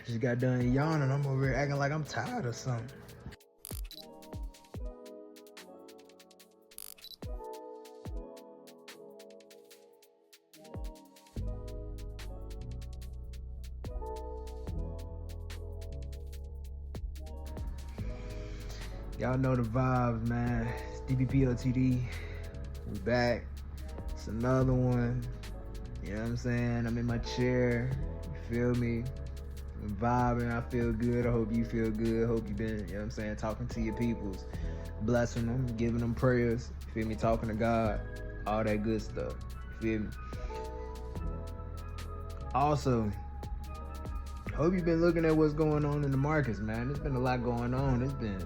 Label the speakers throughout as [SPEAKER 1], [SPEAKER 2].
[SPEAKER 1] Just got done yawning. I'm over here acting like I'm tired or something. Y'all know the vibes, man. It's DBPOTD. We back. It's another one. You know what I'm saying? I'm in my chair. You feel me? I'm vibing. I feel good. I hope you feel good. Hope you been, you know what I'm saying, talking to your peoples, blessing them, giving them prayers. You feel me? Talking to God. All that good stuff. You feel me? Also, hope you've been looking at what's going on in the markets, man. There's been a lot going on. It's been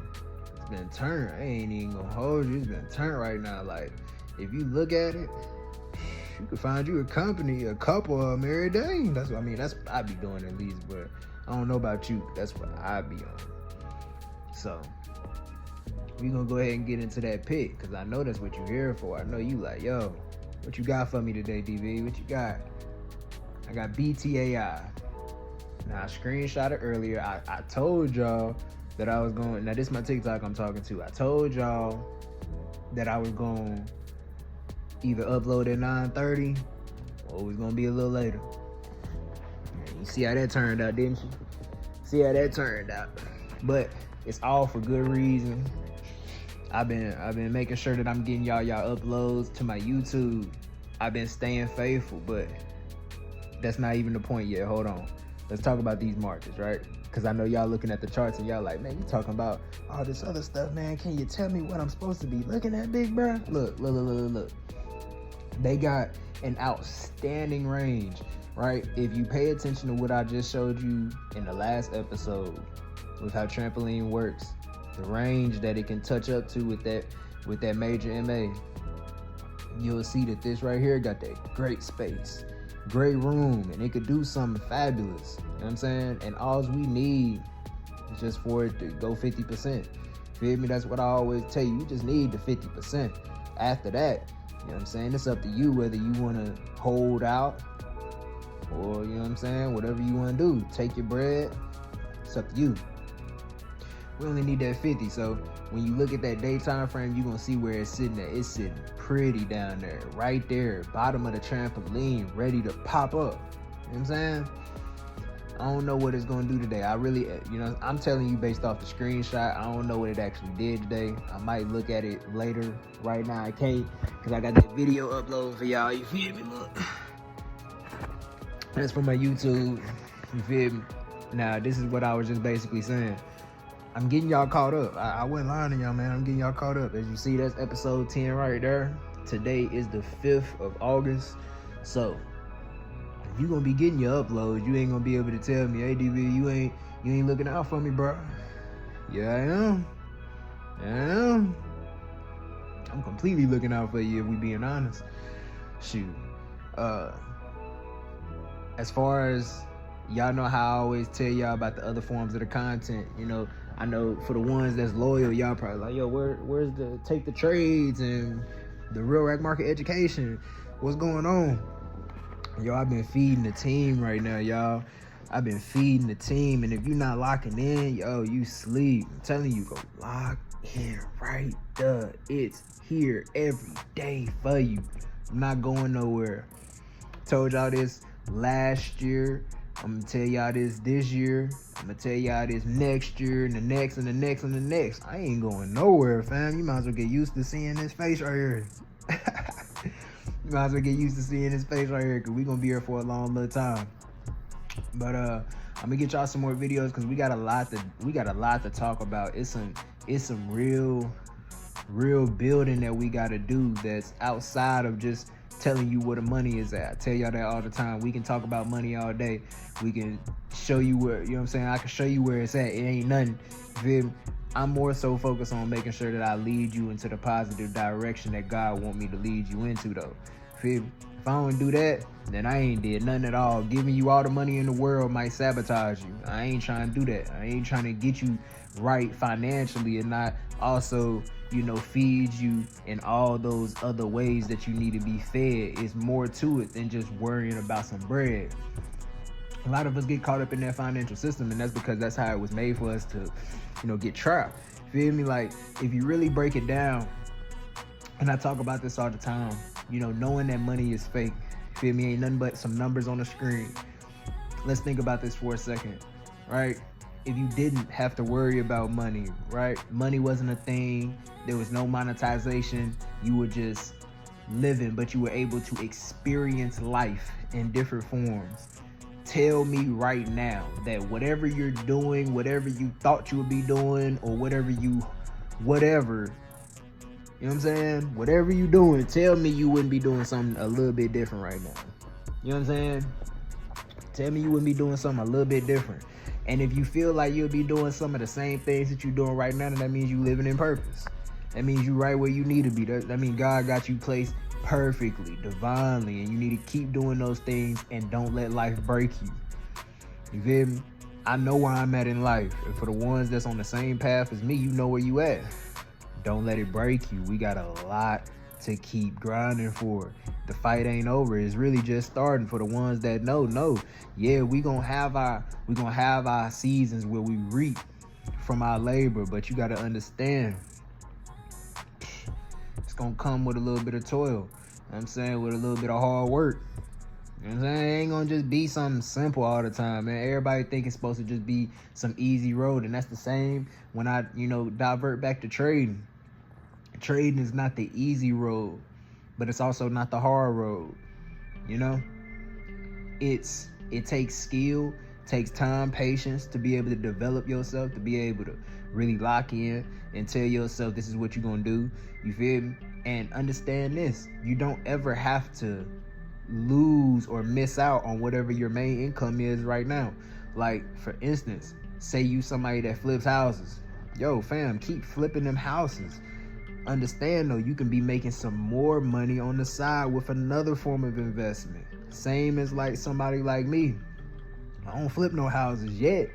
[SPEAKER 1] turned. I ain't even gonna hold you. It's been turned right now. Like, if you look at it, you could find you a couple of them every day. That's what I mean. That's what I be doing at least, but I don't know about you. That's what I be on. So we gonna go ahead and get into that pick, because I know that's what you're here for. I know you like, yo, what you got for me today, DV? What you got? I got BTAI. Now, I screenshot it earlier. I told y'all that I was going, now this is my TikTok I'm talking to. I told y'all that I was going to either upload at 9:30 or it was going to be a little later. You see how that turned out, didn't you? See how that turned out. But it's all for good reason. I've been making sure that I'm getting y'all uploads to my YouTube. I've been staying faithful, but that's not even the point yet. Hold on. Let's talk about these markets, right? Because I know y'all looking at the charts and y'all like, man, you talking about all this other stuff, man. Can you tell me what I'm supposed to be looking at, big bro? Look. They got an outstanding range, right? If you pay attention to what I just showed you in the last episode with how trampoline works, the range that it can touch up to with that major MA, you'll see that this right here got that great space, great room, and it could do something fabulous. You know what I'm saying? And all we need is just for it to go 50%. Feel me? That's what I always tell you. You just need the 50%. After that, you know what I'm saying? It's up to you whether you want to hold out or, you know what I'm saying, whatever you want to do. Take your bread. It's up to you. We only need that 50. So when you look at that day time frame, you're going to see where it's sitting at. It's sitting pretty down there, right there, bottom of the trampoline, ready to pop up. You know what I'm saying? I don't know what it's going to do today. I really, you know, I'm telling you based off the screenshot. I don't know what it actually did today. I might look at it later. Right now I can't, because I got that video upload for y'all. You feel me? Look. That's for my YouTube. You feel me? Now, this is what I was just basically saying. I'm getting y'all caught up. I wasn't lying to y'all, man. I'm getting y'all caught up. As you see, that's episode 10 right there. Today is the 5th of August. So if you gonna be getting your uploads, you ain't gonna be able to tell me, hey DV, you ain't looking out for me, bro. Yeah, I am. I'm completely looking out for you, if we being honest. Shoot. As far as y'all know how I always tell y'all about the other forms of the content, you know, I know for the ones that's loyal, y'all probably like, yo, where's the take the trades and the real rack market education? What's going on? Yo, I've been feeding the team right now, y'all. I've been feeding the team, and if you're not locking in, yo, you sleep. I'm telling you, go lock in right there. It's here every day for you. I'm not going nowhere. Told y'all this last year. I'm gonna tell y'all this year. I'm gonna tell y'all this next year, and the next, and the next, and the next. I ain't going nowhere, fam. You might as well get used to seeing this face right here. You might as well get used to seeing this face right here, because we're gonna be here for a long little time. But I'm gonna get y'all some more videos, because we got a lot to talk about. It's some real building that we gotta do that's outside of just telling you where the money is at. I tell y'all that all the time. We can talk about money all day. We can show you where, you know what I'm saying? I can show you where it's at. It ain't nothing. I'm more so focused on making sure that I lead you into the positive direction that God want me to lead you into, though. Feel me? If I don't do that, then I ain't did nothing at all. Giving you all the money in the world might sabotage you. I ain't trying to do that. I ain't trying to get you right financially and not also, you know, feed you in all those other ways that you need to be fed. It's more to it than just worrying about some bread. A lot of us get caught up in that financial system, and that's because that's how it was made for us to, get trapped. Feel me? Like, if you really break it down, and I talk about this all the time, knowing that money is fake, feel me, ain't nothing but some numbers on the screen. Let's think about this for a second, right? If you didn't have to worry about money, right? Money wasn't a thing. There was no monetization. You were just living, but you were able to experience life in different forms. Tell me right now that whatever you're doing, whatever you thought you would be doing, or whatever, you know what I'm saying? Whatever you doing, tell me you wouldn't be doing something a little bit different right now. You know what I'm saying? Tell me you wouldn't be doing something a little bit different. And if you feel like you'll be doing some of the same things that you're doing right now, then that means you living in purpose. That means you right where you need to be. That means God got you placed perfectly, divinely, and you need to keep doing those things and don't let life break you. You feel me? I know where I'm at in life. And for the ones that's on the same path as me, you know where you at. Don't let it break you. We got a lot to keep grinding for. The fight ain't over. It's really just starting. For the ones that know. Yeah, we gonna have our seasons where we reap from our labor, but you gotta understand, it's gonna come with a little bit of toil. You know what I'm saying? With a little bit of hard work. You know what I'm saying? It ain't gonna just be something simple all the time, man. Everybody think it's supposed to just be some easy road, and that's the same when I, divert back to trading. Trading is not the easy road, but it's also not the hard road. It takes skill, takes time, patience to be able to develop yourself, to be able to really lock in and tell yourself this is what you're gonna do. You feel me? And understand this: you don't ever have to lose or miss out on whatever your main income is right now. Like, for instance, say you somebody that flips houses. Yo, fam, keep flipping them houses. Understand though, you can be making some more money on the side with another form of investment. Same as like somebody like me. I don't flip no houses yet,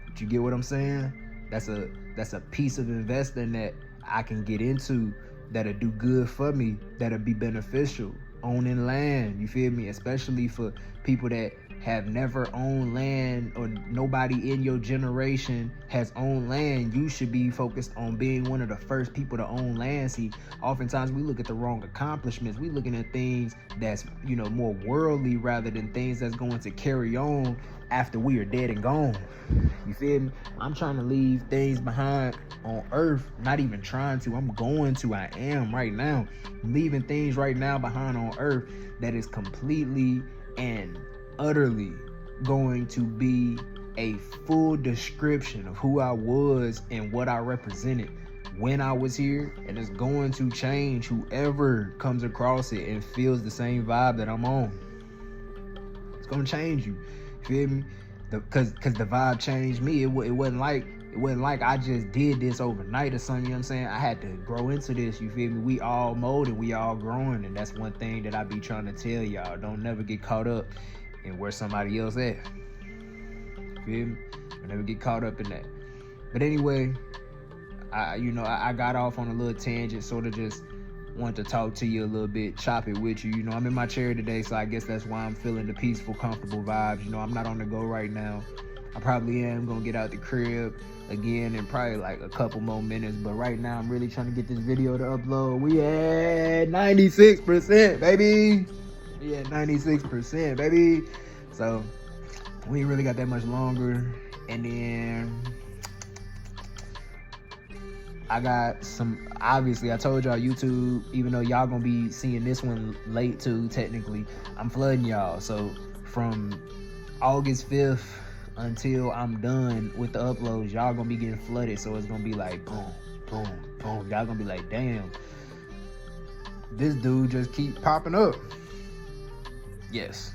[SPEAKER 1] but you get what I'm saying? That's a piece of investing that I can get into that'll do good for me, that'll be beneficial. Owning land, you feel me? Especially for people that have never owned land, or nobody in your generation has owned land. You should be focused on being one of the first people to own land. See, oftentimes we look at the wrong accomplishments. We looking at things that's, more worldly rather than things that's going to carry on after we are dead and gone. You feel me? I'm trying to leave things behind on earth. Not even trying to. I'm going to. I am right now. Leaving things right now behind on earth that is completely and utterly going to be a full description of who I was and what I represented when I was here, and it's going to change whoever comes across it and feels the same vibe that I'm on. It's gonna change you. Feel me? Because the vibe changed me. It wasn't like I just did this overnight or something. You know what I'm saying? I had to grow into this. You feel me? We all molding, we all growing, and that's one thing that I be trying to tell y'all. Don't never get caught up in where somebody else at. Feel me? Don't never get caught up in that. But anyway, I got off on a little tangent, sort of just wanted to talk to you a little bit, chop it with you. I'm in my chair today, so I guess that's why I'm feeling the peaceful, comfortable vibes. I'm not on the go right now. I probably am gonna get out the crib again in probably like a couple more minutes, but right now I'm really trying to get this video to upload. We at 96%, baby. Yeah, 96%, baby. So we ain't really got that much longer. And then I got some, obviously I told y'all YouTube, even though y'all gonna be seeing this one late too, technically, I'm flooding y'all. So from August 5th until I'm done with the uploads, y'all gonna be getting flooded. So it's gonna be like boom, boom, boom. Y'all gonna be like, damn, this dude just keep popping up. Yes,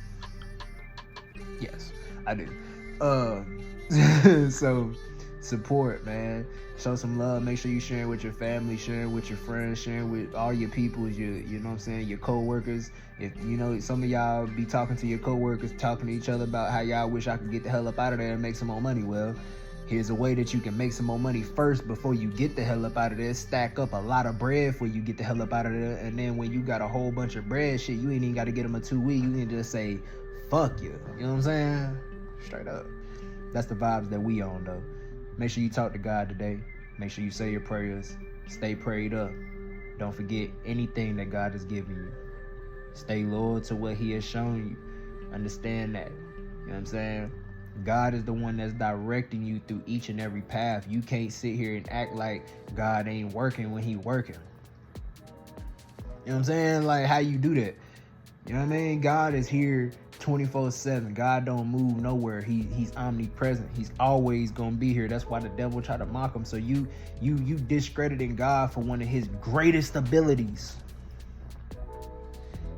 [SPEAKER 1] I do. So support, man. Show some love. Make sure you sharing with your family, sharing with your friends, sharing with all your people, you know what I'm saying, your co-workers. If some of y'all be talking to your co-workers, talking to each other about how y'all wish I could get the hell up out of there and make some more money. Well, here's a way that you can make some more money first before you get the hell up out of there. Stack up a lot of bread before you get the hell up out of there. And then when you got a whole bunch of bread, shit, you ain't even got to get them a 2 week. You can just say, fuck you. You know what I'm saying? Straight up. That's the vibes that we on, though. Make sure you talk to God today. Make sure you say your prayers. Stay prayed up. Don't forget anything that God has given you. Stay loyal to what he has shown you. Understand that. You know what I'm saying? God is the one that's directing you through each and every path. You can't sit here and act like God ain't working when he working. You know what I'm saying? Like, how you do that? You know what I mean? God is here 24/7. God don't move nowhere. He's omnipresent. He's always gonna be here. That's why the devil try to mock him. So you discrediting God for one of his greatest abilities. You know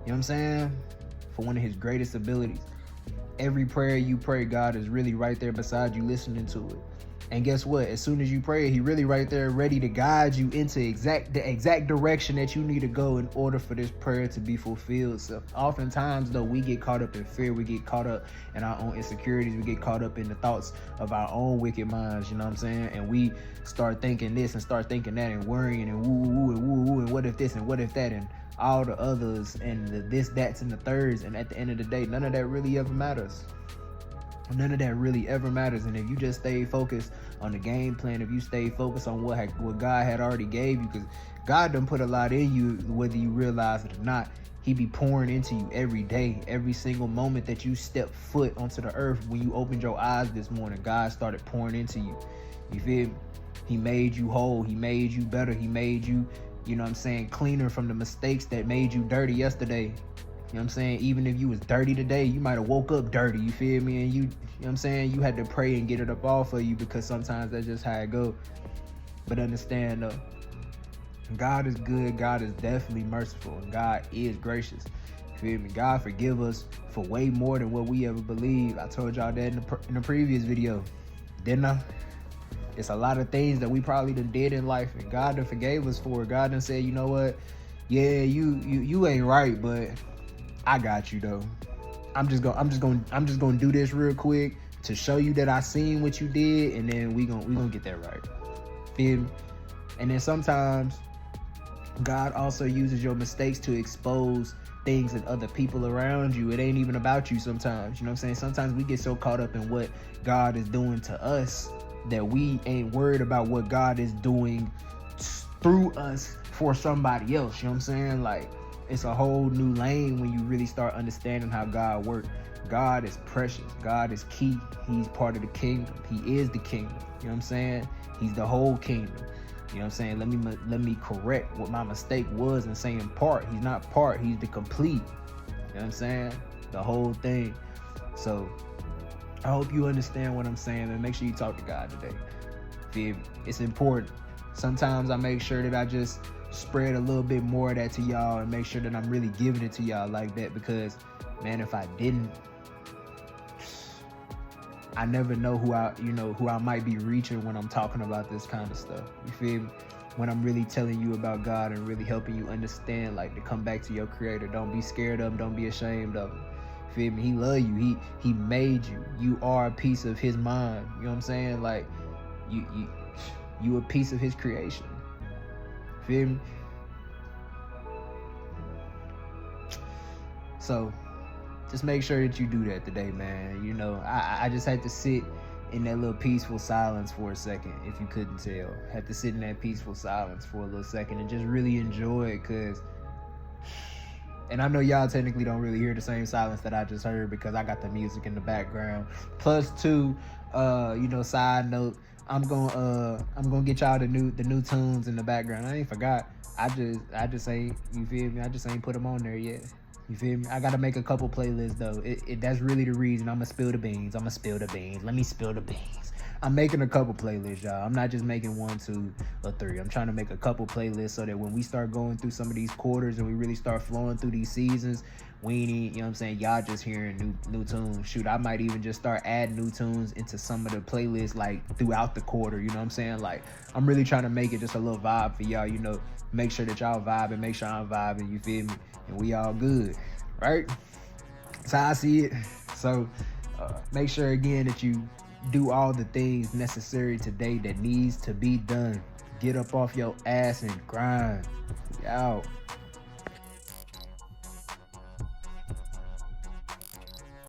[SPEAKER 1] what I'm saying? For one of his greatest abilities. Every prayer you pray, God is really right there beside you listening to it. And guess what? As soon as you pray, he really right there ready to guide you into the exact direction that you need to go in order for this prayer to be fulfilled. So oftentimes, though, we get caught up in fear. We get caught up in our own insecurities. We get caught up in the thoughts of our own wicked minds, you know what I'm saying? And we start thinking this and start thinking that and worrying and woo and woo and what if this and what if that and all the others and the this, that's, and the thirds. And at the end of the day, none of that really ever matters. None of that really ever matters. And if you just stay focused on the game plan, if you stay focused on what God had already gave you, because God done put a lot in you, whether you realize it or not. He be pouring into you every day, every single moment that you step foot onto the earth. When you opened your eyes this morning, God started pouring into you. You feel me? He made you whole. He made you better. He made you, you know what I'm saying, cleaner from the mistakes that made you dirty yesterday. You know what I'm saying? Even if you was dirty today, you might have woke up dirty, you feel me? And you know what I'm saying? You had to pray and get it up off of you, because sometimes that's just how it go. But understand though, God is good. God is definitely merciful. And God is gracious. You feel me? God forgive us for way more than what we ever believed. I told y'all that in the previous video, didn't I? It's a lot of things that we probably done did in life, and God done forgave us for it. God done said, you know what? Yeah, you ain't right, but I got you though. I'm just gonna do this real quick to show you that I seen what you did, and then we gonna get that right. Feel me? And then sometimes God also uses your mistakes to expose things in other people around you. It ain't even about you sometimes. You know what I'm saying? Sometimes we get so caught up in what God is doing to us that we ain't worried about what God is doing through us for somebody else. You know what I'm saying? Like, it's a whole new lane when you really start understanding how God works. God is precious. God is key. He's part of the kingdom. He is the kingdom. You know what I'm saying? He's the whole kingdom. You know what I'm saying? Let me correct what my mistake was in saying part. He's not part. He's the complete. You know what I'm saying? The whole thing. So I hope you understand what I'm saying, and make sure you talk to God today. It's important. Sometimes I make sure that I just spread a little bit more of that to y'all and make sure that I'm really giving it to y'all like that, because man, if I didn't, I never know who I might be reaching when I'm talking about this kind of stuff. You feel me? When I'm really telling you about God and really helping you understand, like, to come back to your creator. Don't be scared of him. Don't be ashamed of him. Feel me? He love you. He made you. You are a piece of his mind. You know what I'm saying? Like, you a piece of his creation. Feel me? So just make sure that you do that today, man. You know, I just had to sit in that little peaceful silence for a second, if you couldn't tell. Had to sit in that peaceful silence for a little second and just really enjoy it, because, and I know y'all technically don't really hear the same silence that I just heard because I got the music in the background. Plus two, side note, I'm gonna get y'all the new tunes in the background. I ain't forgot. I just ain't, you feel me? I just ain't put them on there yet. You feel me? I gotta make a couple playlists though. That's really the reason. I'ma spill the beans. Let me spill the beans. I'm making a couple playlists, y'all. I'm not just making 1, 2, or 3. I'm trying to make a couple playlists so that when we start going through some of these quarters and we really start flowing through these seasons, we ain't, you know what I'm saying, y'all just hearing new tunes. Shoot, I might even just start adding new tunes into some of the playlists, like, throughout the quarter, you know what I'm saying? Like, I'm really trying to make it just a little vibe for y'all, you know, make sure that y'all vibing, make sure I'm vibing, you feel me? And we all good, right? That's how I see it. So make sure again that you do all the things necessary today that needs to be done. Get up off your ass and grind. We out.